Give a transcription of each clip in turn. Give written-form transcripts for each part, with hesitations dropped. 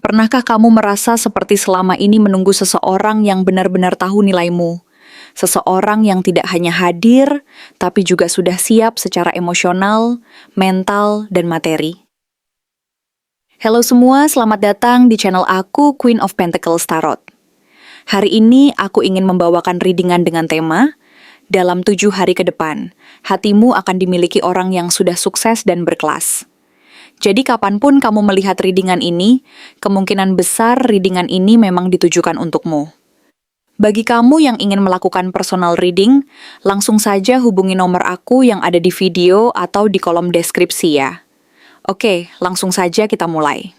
Pernahkah kamu merasa seperti selama ini menunggu seseorang yang benar-benar tahu nilaimu? Seseorang yang tidak hanya hadir, tapi juga sudah siap secara emosional, mental, dan materi. Halo semua, selamat datang di channel aku, Queen of Pentacles Tarot. Hari ini aku ingin membawakan readingan dengan tema, dalam 7 hari ke depan, hatimu akan dimiliki orang yang sudah sukses dan berkelas. Jadi kapanpun kamu melihat readingan ini, kemungkinan besar readingan ini memang ditujukan untukmu. Bagi kamu yang ingin melakukan personal reading, langsung saja hubungi nomor aku yang ada di video atau di kolom deskripsi ya. Oke, langsung saja kita mulai.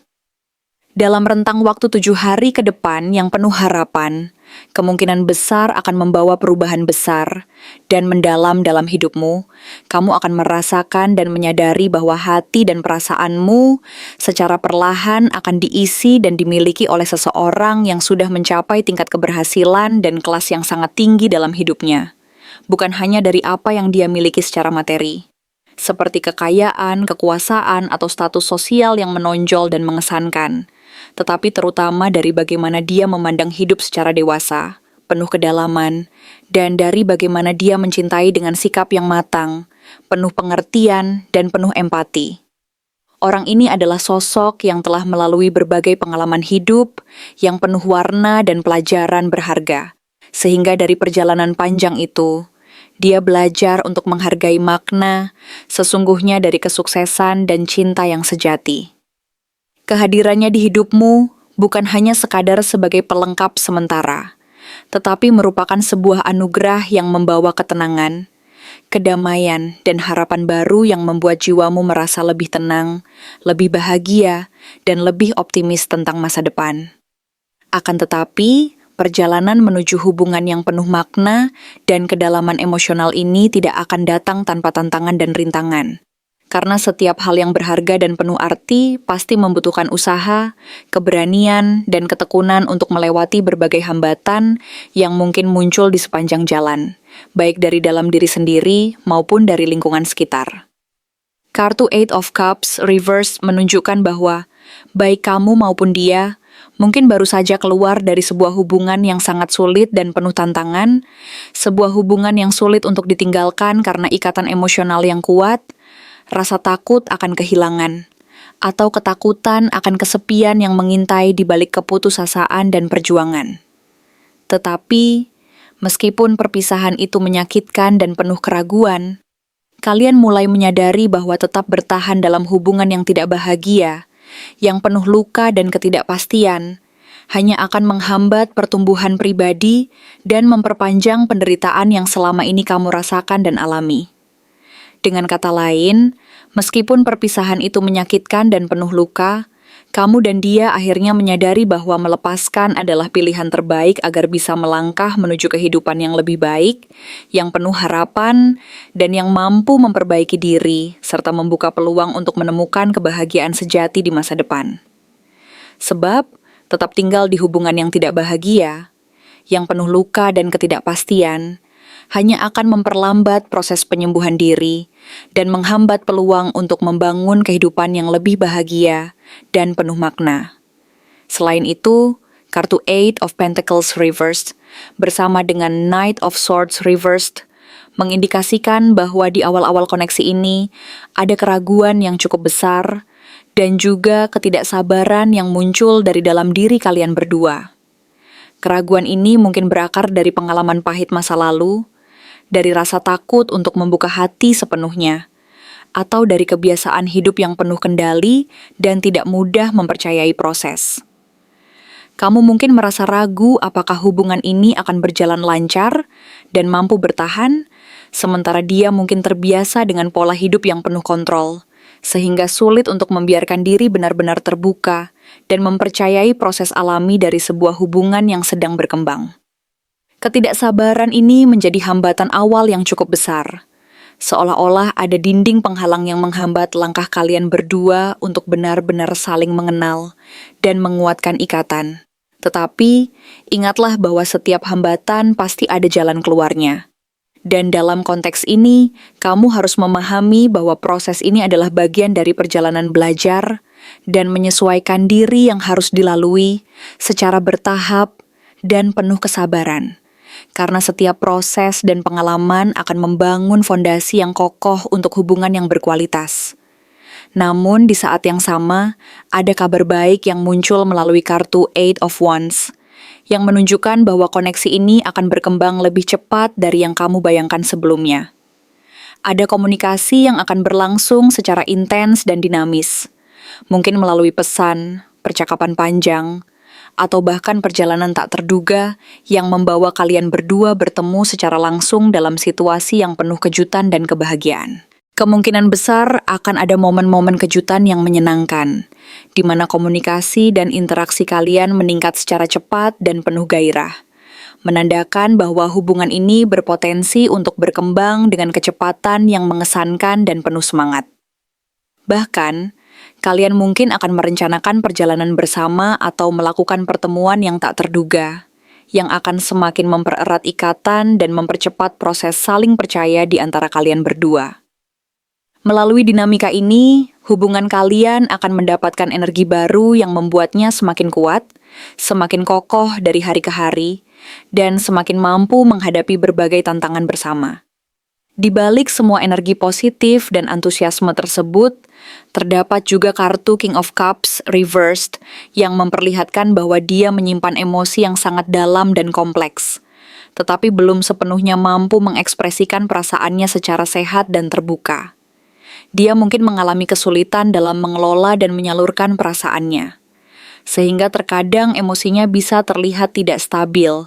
Dalam rentang waktu 7 hari ke depan yang penuh harapan, kemungkinan besar akan membawa perubahan besar dan mendalam dalam hidupmu. Kamu akan merasakan dan menyadari bahwa hati dan perasaanmu secara perlahan akan diisi dan dimiliki oleh seseorang yang sudah mencapai tingkat keberhasilan dan kelas yang sangat tinggi dalam hidupnya. Bukan hanya dari apa yang dia miliki secara materi, seperti kekayaan, kekuasaan, atau status sosial yang menonjol dan mengesankan, tetapi terutama dari bagaimana dia memandang hidup secara dewasa, penuh kedalaman, dan dari bagaimana dia mencintai dengan sikap yang matang, penuh pengertian, dan penuh empati. Orang ini adalah sosok yang telah melalui berbagai pengalaman hidup yang penuh warna dan pelajaran berharga, sehingga dari perjalanan panjang itu, dia belajar untuk menghargai makna sesungguhnya dari kesuksesan dan cinta yang sejati. Kehadirannya di hidupmu bukan hanya sekadar sebagai pelengkap sementara, tetapi merupakan sebuah anugerah yang membawa ketenangan, kedamaian, dan harapan baru yang membuat jiwamu merasa lebih tenang, lebih bahagia, dan lebih optimis tentang masa depan. Akan tetapi, perjalanan menuju hubungan yang penuh makna dan kedalaman emosional ini tidak akan datang tanpa tantangan dan rintangan. Karena setiap hal yang berharga dan penuh arti pasti membutuhkan usaha, keberanian, dan ketekunan untuk melewati berbagai hambatan yang mungkin muncul di sepanjang jalan, baik dari dalam diri sendiri maupun dari lingkungan sekitar. Kartu Eight of Cups Reverse menunjukkan bahwa baik kamu maupun dia mungkin baru saja keluar dari sebuah hubungan yang sangat sulit dan penuh tantangan, sebuah hubungan yang sulit untuk ditinggalkan karena ikatan emosional yang kuat, rasa takut akan kehilangan, atau ketakutan akan kesepian yang mengintai di balik keputusasaan dan perjuangan. Tetapi, meskipun perpisahan itu menyakitkan dan penuh keraguan, kalian mulai menyadari bahwa tetap bertahan dalam hubungan yang tidak bahagia, yang penuh luka dan ketidakpastian, hanya akan menghambat pertumbuhan pribadi dan memperpanjang penderitaan yang selama ini kamu rasakan dan alami. Dengan kata lain, meskipun perpisahan itu menyakitkan dan penuh luka, kamu dan dia akhirnya menyadari bahwa melepaskan adalah pilihan terbaik agar bisa melangkah menuju kehidupan yang lebih baik, yang penuh harapan, dan yang mampu memperbaiki diri, serta membuka peluang untuk menemukan kebahagiaan sejati di masa depan. Sebab, tetap tinggal di hubungan yang tidak bahagia, yang penuh luka dan ketidakpastian, hanya akan memperlambat proses penyembuhan diri dan menghambat peluang untuk membangun kehidupan yang lebih bahagia dan penuh makna. Selain itu, kartu Eight of Pentacles Reversed bersama dengan Knight of Swords Reversed mengindikasikan bahwa di awal-awal koneksi ini ada keraguan yang cukup besar dan juga ketidaksabaran yang muncul dari dalam diri kalian berdua. Keraguan ini mungkin berakar dari pengalaman pahit masa lalu, dari rasa takut untuk membuka hati sepenuhnya, atau dari kebiasaan hidup yang penuh kendali dan tidak mudah mempercayai proses. Kamu mungkin merasa ragu apakah hubungan ini akan berjalan lancar dan mampu bertahan, sementara dia mungkin terbiasa dengan pola hidup yang penuh kontrol, sehingga sulit untuk membiarkan diri benar-benar terbuka dan mempercayai proses alami dari sebuah hubungan yang sedang berkembang. Ketidaksabaran ini menjadi hambatan awal yang cukup besar, seolah-olah ada dinding penghalang yang menghambat langkah kalian berdua untuk benar-benar saling mengenal dan menguatkan ikatan. Tetapi, ingatlah bahwa setiap hambatan pasti ada jalan keluarnya. Dan dalam konteks ini, kamu harus memahami bahwa proses ini adalah bagian dari perjalanan belajar dan menyesuaikan diri yang harus dilalui secara bertahap dan penuh kesabaran. Karena setiap proses dan pengalaman akan membangun fondasi yang kokoh untuk hubungan yang berkualitas. Namun di saat yang sama, ada kabar baik yang muncul melalui kartu Eight of Wands, yang menunjukkan bahwa koneksi ini akan berkembang lebih cepat dari yang kamu bayangkan sebelumnya. Ada komunikasi yang akan berlangsung secara intens dan dinamis, mungkin melalui pesan, percakapan panjang, atau bahkan perjalanan tak terduga yang membawa kalian berdua bertemu secara langsung dalam situasi yang penuh kejutan dan kebahagiaan. Kemungkinan besar akan ada momen-momen kejutan yang menyenangkan, di mana komunikasi dan interaksi kalian meningkat secara cepat dan penuh gairah, menandakan bahwa hubungan ini berpotensi untuk berkembang dengan kecepatan yang mengesankan dan penuh semangat. Bahkan, kalian mungkin akan merencanakan perjalanan bersama atau melakukan pertemuan yang tak terduga, yang akan semakin mempererat ikatan dan mempercepat proses saling percaya di antara kalian berdua. Melalui dinamika ini, hubungan kalian akan mendapatkan energi baru yang membuatnya semakin kuat, semakin kokoh dari hari ke hari, dan semakin mampu menghadapi berbagai tantangan bersama. Di balik semua energi positif dan antusiasme tersebut, terdapat juga kartu King of Cups reversed yang memperlihatkan bahwa dia menyimpan emosi yang sangat dalam dan kompleks, tetapi belum sepenuhnya mampu mengekspresikan perasaannya secara sehat dan terbuka. Dia mungkin mengalami kesulitan dalam mengelola dan menyalurkan perasaannya, sehingga terkadang emosinya bisa terlihat tidak stabil,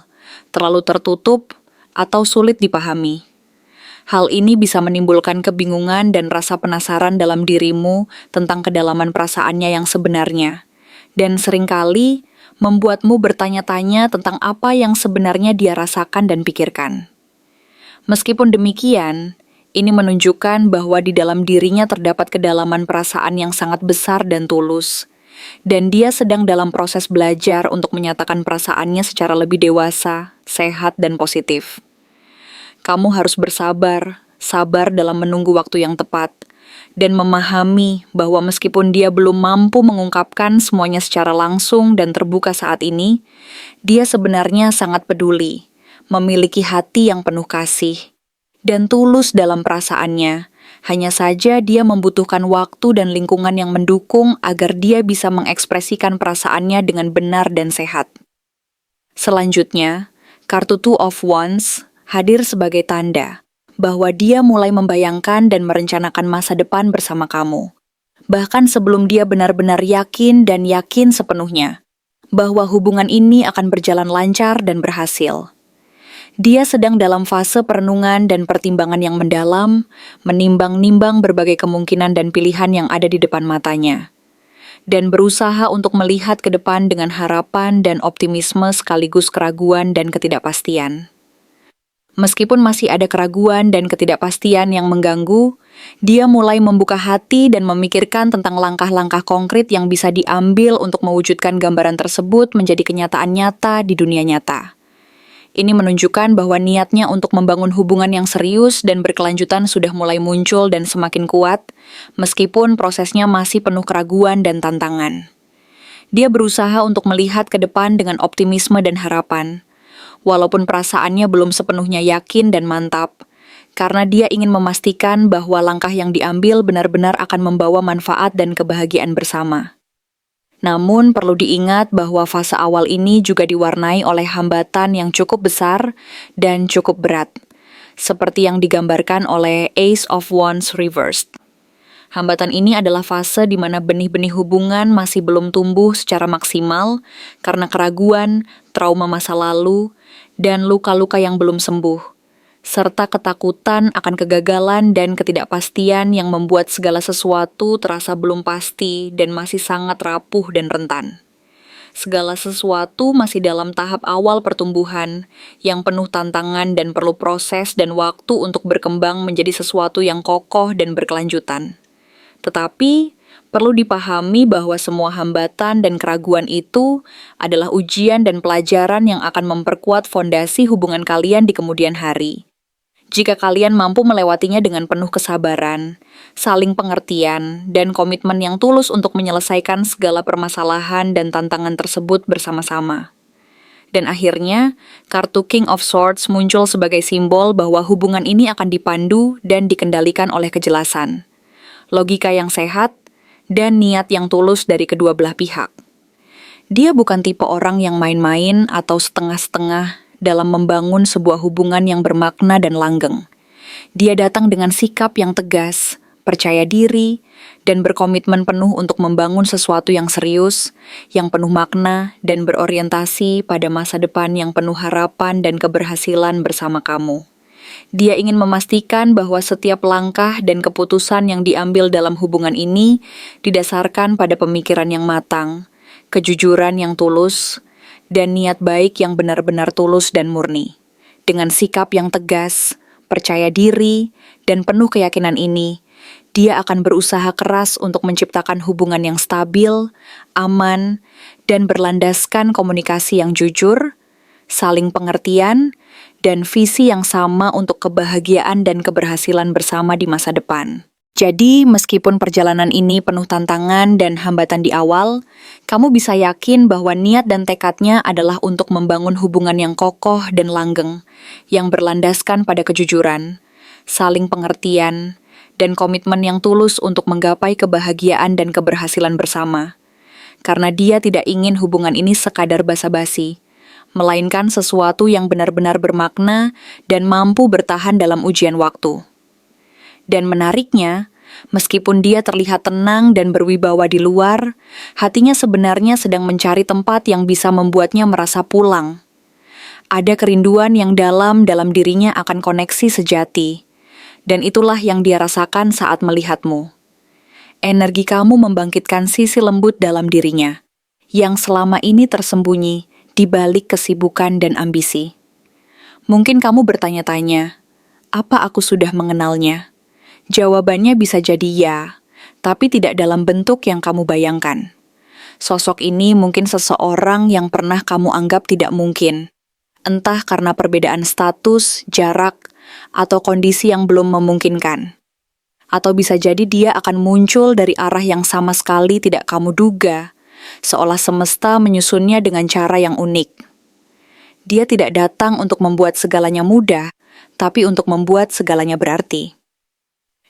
terlalu tertutup, atau sulit dipahami. Hal ini bisa menimbulkan kebingungan dan rasa penasaran dalam dirimu tentang kedalaman perasaannya yang sebenarnya, dan seringkali membuatmu bertanya-tanya tentang apa yang sebenarnya dia rasakan dan pikirkan. Meskipun demikian, ini menunjukkan bahwa di dalam dirinya terdapat kedalaman perasaan yang sangat besar dan tulus, dan dia sedang dalam proses belajar untuk menyatakan perasaannya secara lebih dewasa, sehat, dan positif. Kamu harus bersabar, sabar dalam menunggu waktu yang tepat, dan memahami bahwa meskipun dia belum mampu mengungkapkan semuanya secara langsung dan terbuka saat ini, dia sebenarnya sangat peduli, memiliki hati yang penuh kasih, dan tulus dalam perasaannya. Hanya saja dia membutuhkan waktu dan lingkungan yang mendukung agar dia bisa mengekspresikan perasaannya dengan benar dan sehat. Selanjutnya, kartu Two of Wands hadir sebagai tanda bahwa dia mulai membayangkan dan merencanakan masa depan bersama kamu. Bahkan sebelum dia benar-benar yakin sepenuhnya bahwa hubungan ini akan berjalan lancar dan berhasil. Dia sedang dalam fase perenungan dan pertimbangan yang mendalam, menimbang-nimbang berbagai kemungkinan dan pilihan yang ada di depan matanya, dan berusaha untuk melihat ke depan dengan harapan dan optimisme sekaligus keraguan dan ketidakpastian. Meskipun masih ada keraguan dan ketidakpastian yang mengganggu, dia mulai membuka hati dan memikirkan tentang langkah-langkah konkret yang bisa diambil untuk mewujudkan gambaran tersebut menjadi kenyataan nyata di dunia nyata. Ini menunjukkan bahwa niatnya untuk membangun hubungan yang serius dan berkelanjutan sudah mulai muncul dan semakin kuat, meskipun prosesnya masih penuh keraguan dan tantangan. Dia berusaha untuk melihat ke depan dengan optimisme dan harapan, walaupun perasaannya belum sepenuhnya yakin dan mantap, karena dia ingin memastikan bahwa langkah yang diambil benar-benar akan membawa manfaat dan kebahagiaan bersama. Namun perlu diingat bahwa fase awal ini juga diwarnai oleh hambatan yang cukup besar dan cukup berat, seperti yang digambarkan oleh Ace of Wands reversed. Hambatan ini adalah fase di mana benih-benih hubungan masih belum tumbuh secara maksimal karena keraguan, trauma masa lalu, dan luka-luka yang belum sembuh, serta ketakutan akan kegagalan dan ketidakpastian yang membuat segala sesuatu terasa belum pasti dan masih sangat rapuh dan rentan. Segala sesuatu masih dalam tahap awal pertumbuhan yang penuh tantangan dan perlu proses dan waktu untuk berkembang menjadi sesuatu yang kokoh dan berkelanjutan. Tetapi, perlu dipahami bahwa semua hambatan dan keraguan itu adalah ujian dan pelajaran yang akan memperkuat fondasi hubungan kalian di kemudian hari. Jika kalian mampu melewatinya dengan penuh kesabaran, saling pengertian, dan komitmen yang tulus untuk menyelesaikan segala permasalahan dan tantangan tersebut bersama-sama. Dan akhirnya, kartu King of Swords muncul sebagai simbol bahwa hubungan ini akan dipandu dan dikendalikan oleh kejelasan, logika yang sehat, dan niat yang tulus dari kedua belah pihak. Dia bukan tipe orang yang main-main atau setengah-setengah dalam membangun sebuah hubungan yang bermakna dan langgeng. Dia datang dengan sikap yang tegas, percaya diri, dan berkomitmen penuh untuk membangun sesuatu yang serius, yang penuh makna, dan berorientasi pada masa depan yang penuh harapan dan keberhasilan bersama kamu. Dia ingin memastikan bahwa setiap langkah dan keputusan yang diambil dalam hubungan ini didasarkan pada pemikiran yang matang, kejujuran yang tulus, dan niat baik yang benar-benar tulus dan murni. Dengan sikap yang tegas, percaya diri, dan penuh keyakinan ini, dia akan berusaha keras untuk menciptakan hubungan yang stabil, aman, dan berlandaskan komunikasi yang jujur, saling pengertian, dan visi yang sama untuk kebahagiaan dan keberhasilan bersama di masa depan. Jadi, meskipun perjalanan ini penuh tantangan dan hambatan di awal, kamu bisa yakin bahwa niat dan tekadnya adalah untuk membangun hubungan yang kokoh dan langgeng, yang berlandaskan pada kejujuran, saling pengertian, dan komitmen yang tulus untuk menggapai kebahagiaan dan keberhasilan bersama. Karena dia tidak ingin hubungan ini sekadar basa-basi, melainkan sesuatu yang benar-benar bermakna dan mampu bertahan dalam ujian waktu. Dan menariknya, meskipun dia terlihat tenang dan berwibawa di luar, hatinya sebenarnya sedang mencari tempat yang bisa membuatnya merasa pulang. Ada kerinduan yang dalam dirinya akan koneksi sejati, dan itulah yang dia rasakan saat melihatmu. Energi kamu membangkitkan sisi lembut dalam dirinya, yang selama ini tersembunyi di balik kesibukan dan ambisi. Mungkin kamu bertanya-tanya, apa aku sudah mengenalnya? Jawabannya bisa jadi ya, tapi tidak dalam bentuk yang kamu bayangkan. Sosok ini mungkin seseorang yang pernah kamu anggap tidak mungkin. Entah karena perbedaan status, jarak, atau kondisi yang belum memungkinkan. Atau bisa jadi dia akan muncul dari arah yang sama sekali tidak kamu duga, seolah semesta menyusunnya dengan cara yang unik. Dia tidak datang untuk membuat segalanya mudah, tapi untuk membuat segalanya berarti.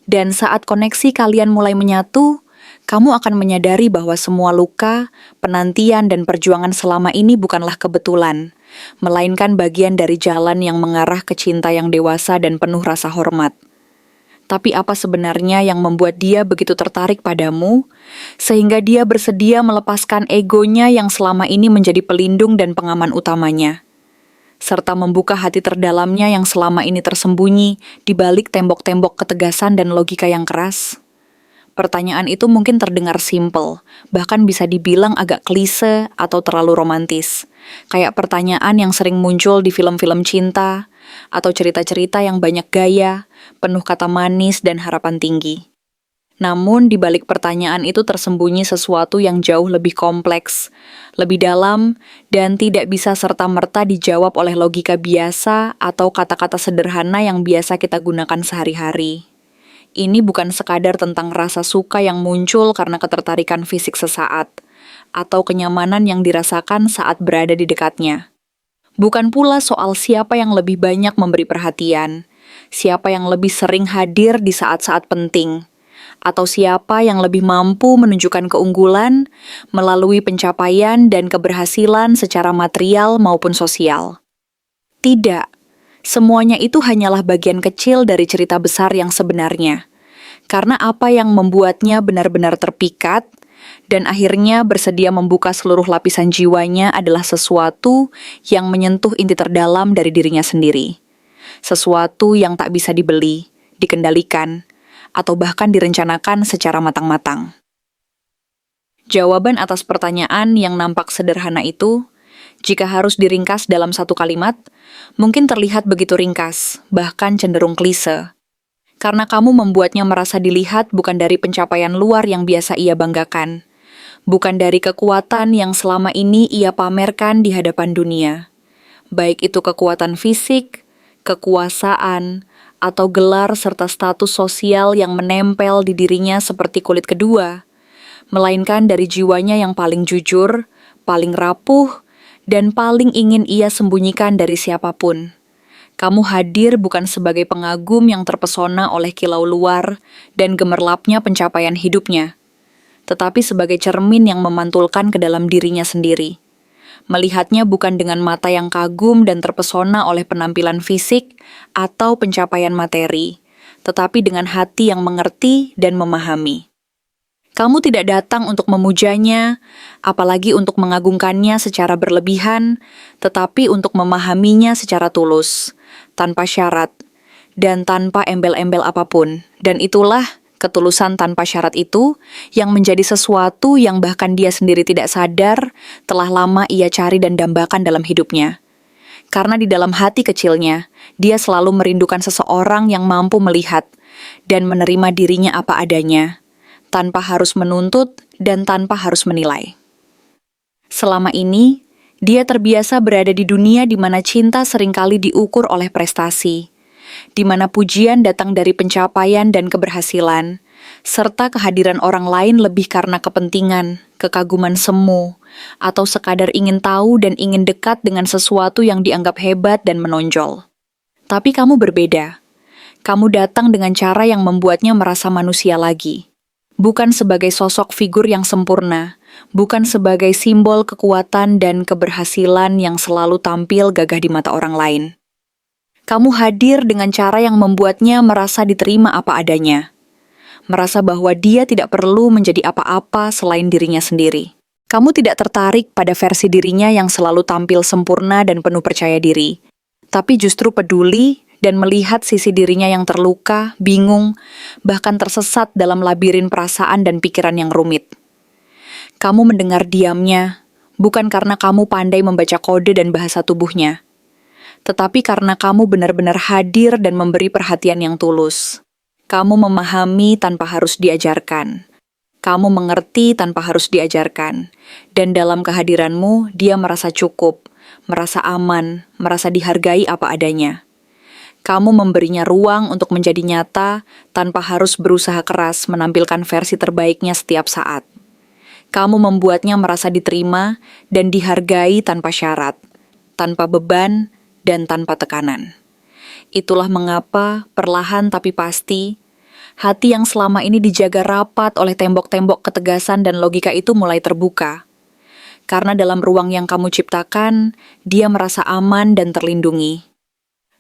Dan saat koneksi kalian mulai menyatu, kamu akan menyadari bahwa semua luka, penantian, dan perjuangan selama ini bukanlah kebetulan, melainkan bagian dari jalan yang mengarah ke cinta yang dewasa dan penuh rasa hormat. Tapi apa sebenarnya yang membuat dia begitu tertarik padamu, sehingga dia bersedia melepaskan egonya yang selama ini menjadi pelindung dan pengaman utamanya, serta membuka hati terdalamnya yang selama ini tersembunyi di balik tembok-tembok ketegasan dan logika yang keras? Pertanyaan itu mungkin terdengar simpel, bahkan bisa dibilang agak klise atau terlalu romantis. Kayak pertanyaan yang sering muncul di film-film cinta, atau cerita-cerita yang banyak gaya, penuh kata manis dan harapan tinggi. Namun di balik pertanyaan itu tersembunyi sesuatu yang jauh lebih kompleks, lebih dalam, dan tidak bisa serta-merta dijawab oleh logika biasa atau kata-kata sederhana yang biasa kita gunakan sehari-hari. Ini bukan sekadar tentang rasa suka yang muncul karena ketertarikan fisik sesaat, atau kenyamanan yang dirasakan saat berada di dekatnya. Bukan pula soal siapa yang lebih banyak memberi perhatian, siapa yang lebih sering hadir di saat-saat penting, atau siapa yang lebih mampu menunjukkan keunggulan melalui pencapaian dan keberhasilan secara material maupun sosial. Tidak, semuanya itu hanyalah bagian kecil dari cerita besar yang sebenarnya. Karena apa yang membuatnya benar-benar terpikat dan akhirnya bersedia membuka seluruh lapisan jiwanya adalah sesuatu yang menyentuh inti terdalam dari dirinya sendiri. Sesuatu yang tak bisa dibeli, dikendalikan, atau bahkan direncanakan secara matang-matang. Jawaban atas pertanyaan yang nampak sederhana itu, jika harus diringkas dalam satu kalimat, mungkin terlihat begitu ringkas, bahkan cenderung klise. Karena kamu membuatnya merasa dilihat bukan dari pencapaian luar yang biasa ia banggakan, bukan dari kekuatan yang selama ini ia pamerkan di hadapan dunia. Baik itu kekuatan fisik, kekuasaan, atau gelar serta status sosial yang menempel di dirinya seperti kulit kedua, melainkan dari jiwanya yang paling jujur, paling rapuh, dan paling ingin ia sembunyikan dari siapapun. Kamu hadir bukan sebagai pengagum yang terpesona oleh kilau luar dan gemerlapnya pencapaian hidupnya, tetapi sebagai cermin yang memantulkan ke dalam dirinya sendiri. Melihatnya bukan dengan mata yang kagum dan terpesona oleh penampilan fisik atau pencapaian materi, tetapi dengan hati yang mengerti dan memahami. Kamu tidak datang untuk memujanya, apalagi untuk mengagungkannya secara berlebihan, tetapi untuk memahaminya secara tulus, tanpa syarat, dan tanpa embel-embel apapun. Dan itulah ketulusan tanpa syarat itu yang menjadi sesuatu yang bahkan dia sendiri tidak sadar telah lama ia cari dan dambakan dalam hidupnya. Karena di dalam hati kecilnya, dia selalu merindukan seseorang yang mampu melihat dan menerima dirinya apa adanya, tanpa harus menuntut dan tanpa harus menilai. Selama ini, dia terbiasa berada di dunia di mana cinta seringkali diukur oleh prestasi, di mana pujian datang dari pencapaian dan keberhasilan, serta kehadiran orang lain lebih karena kepentingan, kekaguman semu, atau sekadar ingin tahu dan ingin dekat dengan sesuatu yang dianggap hebat dan menonjol. Tapi kamu berbeda. Kamu datang dengan cara yang membuatnya merasa manusia lagi. Bukan sebagai sosok figur yang sempurna, bukan sebagai simbol kekuatan dan keberhasilan yang selalu tampil gagah di mata orang lain. Kamu hadir dengan cara yang membuatnya merasa diterima apa adanya. Merasa bahwa dia tidak perlu menjadi apa-apa selain dirinya sendiri. Kamu tidak tertarik pada versi dirinya yang selalu tampil sempurna dan penuh percaya diri, tapi justru peduli dan melihat sisi dirinya yang terluka, bingung, bahkan tersesat dalam labirin perasaan dan pikiran yang rumit. Kamu mendengar diamnya, bukan karena kamu pandai membaca kode dan bahasa tubuhnya, tetapi karena kamu benar-benar hadir dan memberi perhatian yang tulus. Kamu memahami tanpa harus diajarkan. Kamu mengerti tanpa harus diajarkan. Dan dalam kehadiranmu, dia merasa cukup, merasa aman, merasa dihargai apa adanya. Kamu memberinya ruang untuk menjadi nyata tanpa harus berusaha keras menampilkan versi terbaiknya setiap saat. Kamu membuatnya merasa diterima dan dihargai tanpa syarat, tanpa beban, dan tanpa tekanan. Itulah mengapa, perlahan tapi pasti, hati yang selama ini dijaga rapat oleh tembok-tembok ketegasan dan logika itu mulai terbuka. Karena dalam ruang yang kamu ciptakan, dia merasa aman dan terlindungi.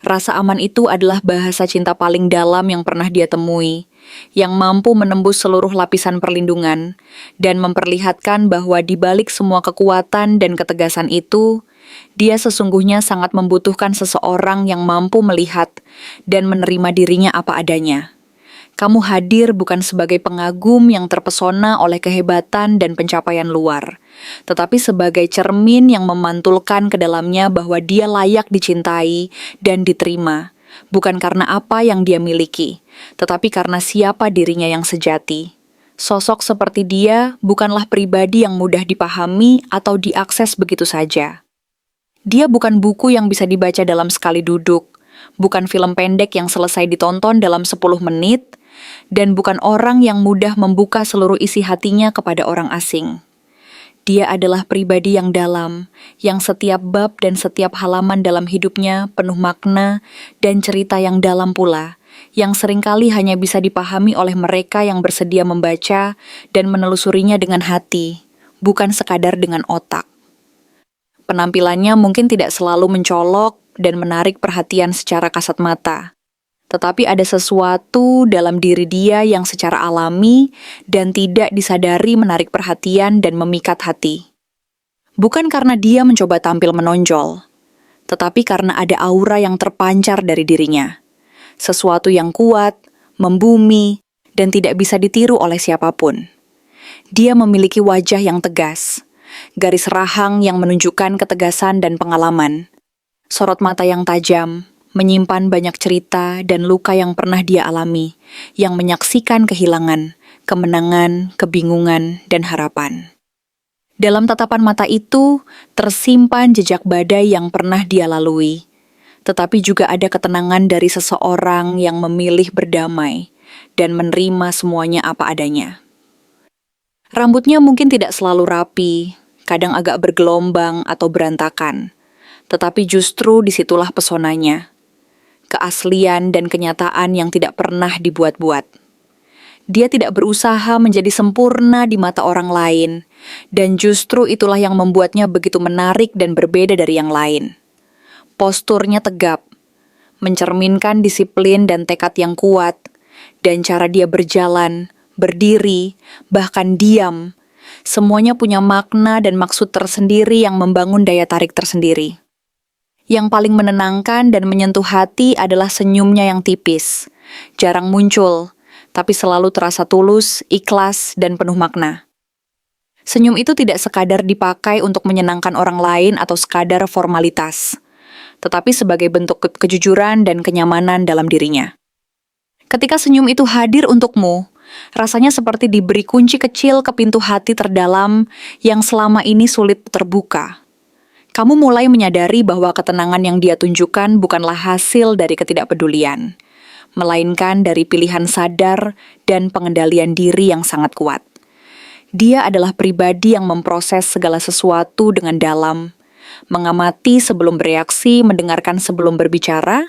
Rasa aman itu adalah bahasa cinta paling dalam yang pernah dia temui, yang mampu menembus seluruh lapisan perlindungan, dan memperlihatkan bahwa di balik semua kekuatan dan ketegasan itu, dia sesungguhnya sangat membutuhkan seseorang yang mampu melihat dan menerima dirinya apa adanya. Kamu hadir bukan sebagai pengagum yang terpesona oleh kehebatan dan pencapaian luar, tetapi sebagai cermin yang memantulkan ke dalamnya bahwa dia layak dicintai dan diterima, bukan karena apa yang dia miliki, tetapi karena siapa dirinya yang sejati. Sosok seperti dia bukanlah pribadi yang mudah dipahami atau diakses begitu saja. Dia bukan buku yang bisa dibaca dalam sekali duduk, bukan film pendek yang selesai ditonton dalam 10 menit, dan bukan orang yang mudah membuka seluruh isi hatinya kepada orang asing. Dia adalah pribadi yang dalam, yang setiap bab dan setiap halaman dalam hidupnya penuh makna dan cerita yang dalam pula, yang seringkali hanya bisa dipahami oleh mereka yang bersedia membaca dan menelusurinya dengan hati, bukan sekadar dengan otak. Penampilannya mungkin tidak selalu mencolok dan menarik perhatian secara kasat mata. Tetapi ada sesuatu dalam diri dia yang secara alami dan tidak disadari menarik perhatian dan memikat hati. Bukan karena dia mencoba tampil menonjol, tetapi karena ada aura yang terpancar dari dirinya. Sesuatu yang kuat, membumi, dan tidak bisa ditiru oleh siapapun. Dia memiliki wajah yang tegas, garis rahang yang menunjukkan ketegasan dan pengalaman, sorot mata yang tajam, menyimpan banyak cerita dan luka yang pernah dia alami, yang menyaksikan kehilangan, kemenangan, kebingungan, dan harapan. Dalam tatapan mata itu, tersimpan jejak badai yang pernah dia lalui, tetapi juga ada ketenangan dari seseorang yang memilih berdamai dan menerima semuanya apa adanya. Rambutnya mungkin tidak selalu rapi, kadang agak bergelombang atau berantakan, tetapi justru disitulah pesonanya, keaslian dan kenyataan yang tidak pernah dibuat-buat. Dia tidak berusaha menjadi sempurna di mata orang lain, dan justru itulah yang membuatnya begitu menarik dan berbeda dari yang lain. Posturnya tegap, mencerminkan disiplin dan tekad yang kuat, dan cara dia berjalan, berdiri, bahkan diam, semuanya punya makna dan maksud tersendiri yang membangun daya tarik tersendiri. Yang paling menenangkan dan menyentuh hati adalah senyumnya yang tipis, jarang muncul, tapi selalu terasa tulus, ikhlas, dan penuh makna. Senyum itu tidak sekadar dipakai untuk menyenangkan orang lain atau sekadar formalitas, tetapi sebagai bentuk kejujuran dan kenyamanan dalam dirinya. Ketika senyum itu hadir untukmu, rasanya seperti diberi kunci kecil ke pintu hati terdalam yang selama ini sulit terbuka. Kamu mulai menyadari bahwa ketenangan yang dia tunjukkan bukanlah hasil dari ketidakpedulian, melainkan dari pilihan sadar dan pengendalian diri yang sangat kuat. Dia adalah pribadi yang memproses segala sesuatu dengan dalam, mengamati sebelum bereaksi, mendengarkan sebelum berbicara,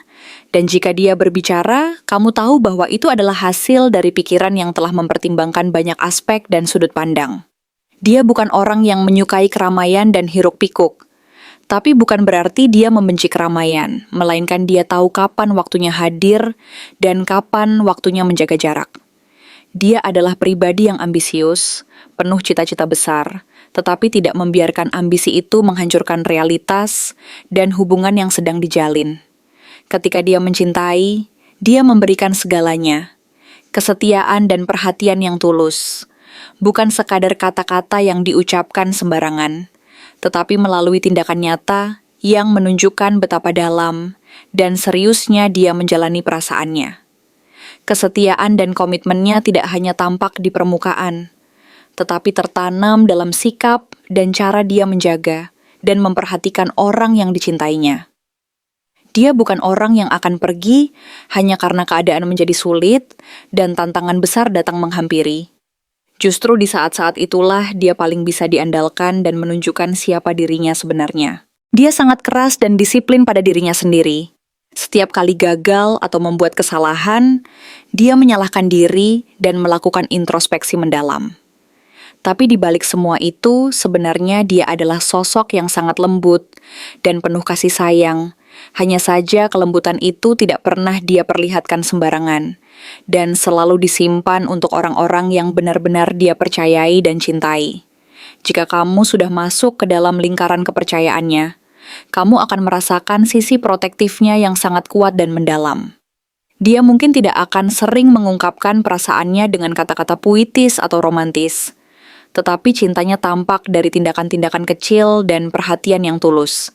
dan jika dia berbicara, kamu tahu bahwa itu adalah hasil dari pikiran yang telah mempertimbangkan banyak aspek dan sudut pandang. Dia bukan orang yang menyukai keramaian dan hiruk-pikuk, tapi bukan berarti dia membenci keramaian, melainkan dia tahu kapan waktunya hadir dan kapan waktunya menjaga jarak. Dia adalah pribadi yang ambisius, penuh cita-cita besar, tetapi tidak membiarkan ambisi itu menghancurkan realitas dan hubungan yang sedang dijalin. Ketika dia mencintai, dia memberikan segalanya, kesetiaan dan perhatian yang tulus, bukan sekadar kata-kata yang diucapkan sembarangan, tetapi melalui tindakan nyata yang menunjukkan betapa dalam dan seriusnya dia menjalani perasaannya. Kesetiaan dan komitmennya tidak hanya tampak di permukaan, tetapi tertanam dalam sikap dan cara dia menjaga dan memperhatikan orang yang dicintainya. Dia bukan orang yang akan pergi hanya karena keadaan menjadi sulit dan tantangan besar datang menghampiri. Justru di saat-saat itulah dia paling bisa diandalkan dan menunjukkan siapa dirinya sebenarnya. Dia sangat keras dan disiplin pada dirinya sendiri. Setiap kali gagal atau membuat kesalahan, dia menyalahkan diri dan melakukan introspeksi mendalam. Tapi di balik semua itu, sebenarnya dia adalah sosok yang sangat lembut dan penuh kasih sayang. Hanya saja kelembutan itu tidak pernah dia perlihatkan sembarangan, dan selalu disimpan untuk orang-orang yang benar-benar dia percayai dan cintai. Jika kamu sudah masuk ke dalam lingkaran kepercayaannya, kamu akan merasakan sisi protektifnya yang sangat kuat dan mendalam. Dia mungkin tidak akan sering mengungkapkan perasaannya dengan kata-kata puitis atau romantis, tetapi cintanya tampak dari tindakan-tindakan kecil dan perhatian yang tulus.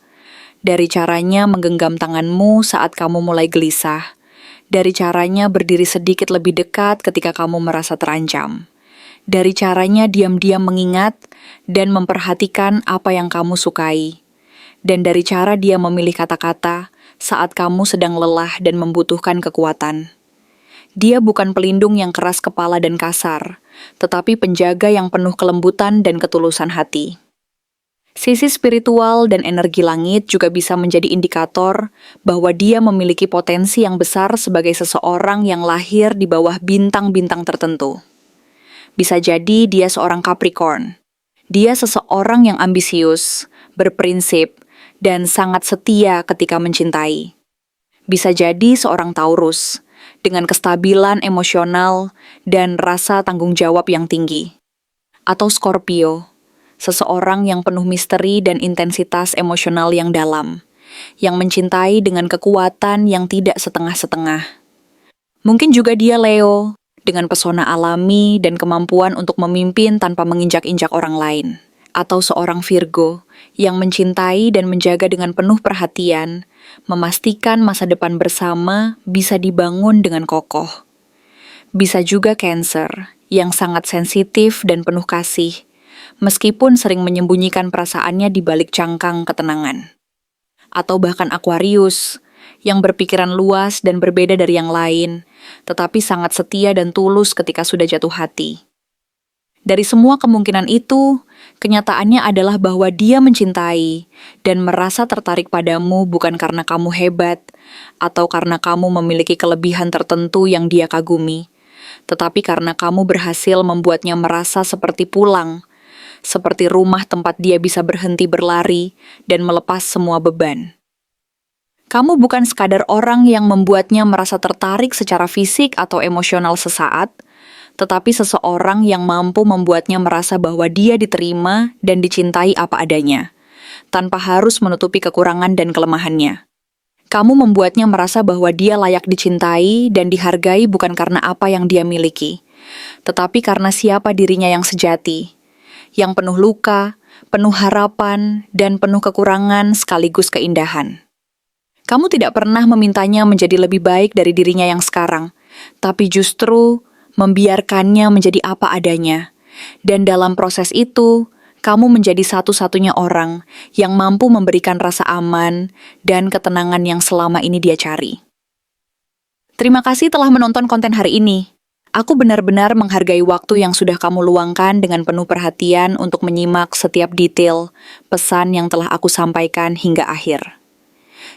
Dari caranya menggenggam tanganmu saat kamu mulai gelisah, dari caranya berdiri sedikit lebih dekat ketika kamu merasa terancam, dari caranya diam-diam mengingat dan memperhatikan apa yang kamu sukai, dan dari cara dia memilih kata-kata saat kamu sedang lelah dan membutuhkan kekuatan. Dia bukan pelindung yang keras kepala dan kasar, tetapi penjaga yang penuh kelembutan dan ketulusan hati. Sisi spiritual dan energi langit juga bisa menjadi indikator bahwa dia memiliki potensi yang besar sebagai seseorang yang lahir di bawah bintang-bintang tertentu. Bisa jadi dia seorang Capricorn. Dia seseorang yang ambisius, berprinsip, dan sangat setia ketika mencintai. Bisa jadi seorang Taurus, dengan kestabilan emosional dan rasa tanggung jawab yang tinggi. Atau Scorpio, seseorang yang penuh misteri dan intensitas emosional yang dalam, yang mencintai dengan kekuatan yang tidak setengah-setengah. Mungkin juga dia Leo, dengan pesona alami dan kemampuan untuk memimpin tanpa menginjak-injak orang lain. Atau seorang Virgo, yang mencintai dan menjaga dengan penuh perhatian, memastikan masa depan bersama bisa dibangun dengan kokoh. Bisa juga Cancer, yang sangat sensitif dan penuh kasih, meskipun sering menyembunyikan perasaannya di balik cangkang ketenangan. Atau bahkan Aquarius, yang berpikiran luas dan berbeda dari yang lain, tetapi sangat setia dan tulus ketika sudah jatuh hati. Dari semua kemungkinan itu, kenyataannya adalah bahwa dia mencintai dan merasa tertarik padamu bukan karena kamu hebat atau karena kamu memiliki kelebihan tertentu yang dia kagumi, tetapi karena kamu berhasil membuatnya merasa seperti pulang, seperti rumah tempat dia bisa berhenti berlari dan melepas semua beban. Kamu bukan sekadar orang yang membuatnya merasa tertarik secara fisik atau emosional sesaat, tetapi seseorang yang mampu membuatnya merasa bahwa dia diterima dan dicintai apa adanya, tanpa harus menutupi kekurangan dan kelemahannya. Kamu membuatnya merasa bahwa dia layak dicintai dan dihargai bukan karena apa yang dia miliki, tetapi karena siapa dirinya yang sejati, yang penuh luka, penuh harapan, dan penuh kekurangan sekaligus keindahan. Kamu tidak pernah memintanya menjadi lebih baik dari dirinya yang sekarang, tapi justru membiarkannya menjadi apa adanya. Dan dalam proses itu, kamu menjadi satu-satunya orang yang mampu memberikan rasa aman dan ketenangan yang selama ini dia cari. Terima kasih telah menonton konten hari ini. Aku benar-benar menghargai waktu yang sudah kamu luangkan dengan penuh perhatian untuk menyimak setiap detail pesan yang telah aku sampaikan hingga akhir.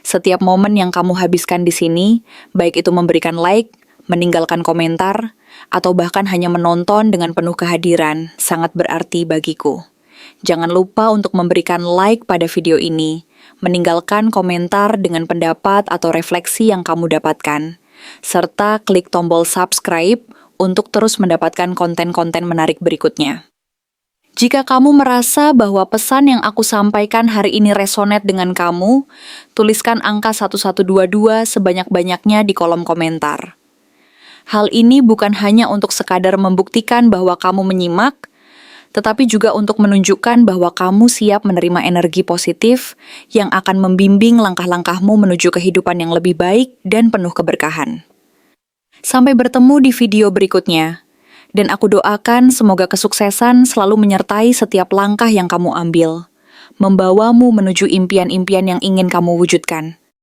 Setiap momen yang kamu habiskan di sini, baik itu memberikan like, meninggalkan komentar, atau bahkan hanya menonton dengan penuh kehadiran, sangat berarti bagiku. Jangan lupa untuk memberikan like pada video ini, meninggalkan komentar dengan pendapat atau refleksi yang kamu dapatkan, serta klik tombol subscribe untuk terus mendapatkan konten-konten menarik berikutnya. Jika kamu merasa bahwa pesan yang aku sampaikan hari ini resonate dengan kamu, tuliskan angka 1122 sebanyak-banyaknya di kolom komentar. Hal ini bukan hanya untuk sekadar membuktikan bahwa kamu menyimak, tetapi juga untuk menunjukkan bahwa kamu siap menerima energi positif yang akan membimbing langkah-langkahmu menuju kehidupan yang lebih baik dan penuh keberkahan. Sampai bertemu di video berikutnya, dan aku doakan semoga kesuksesan selalu menyertai setiap langkah yang kamu ambil, membawamu menuju impian-impian yang ingin kamu wujudkan.